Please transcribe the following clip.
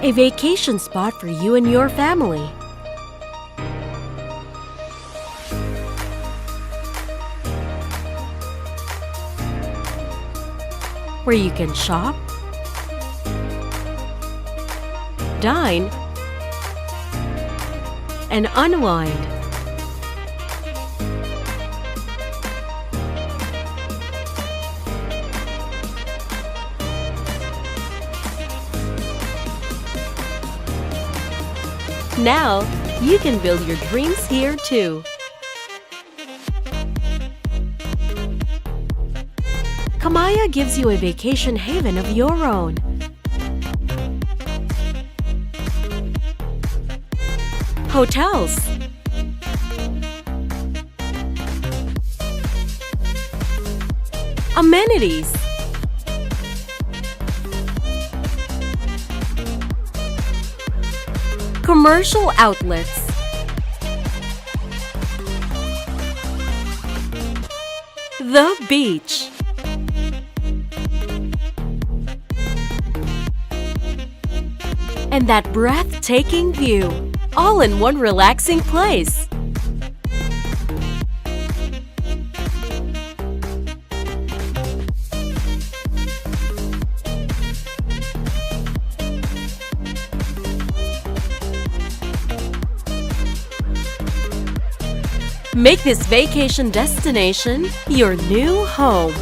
A vacation spot for you and your family. Where you can shop, dine, and unwind. Now, you can build your dreams here too. Camaya gives you a vacation haven of your own. Hotels, amenities, commercial outlets, the beach, and that breathtaking view, all in one relaxing place. Make this vacation destination your new home.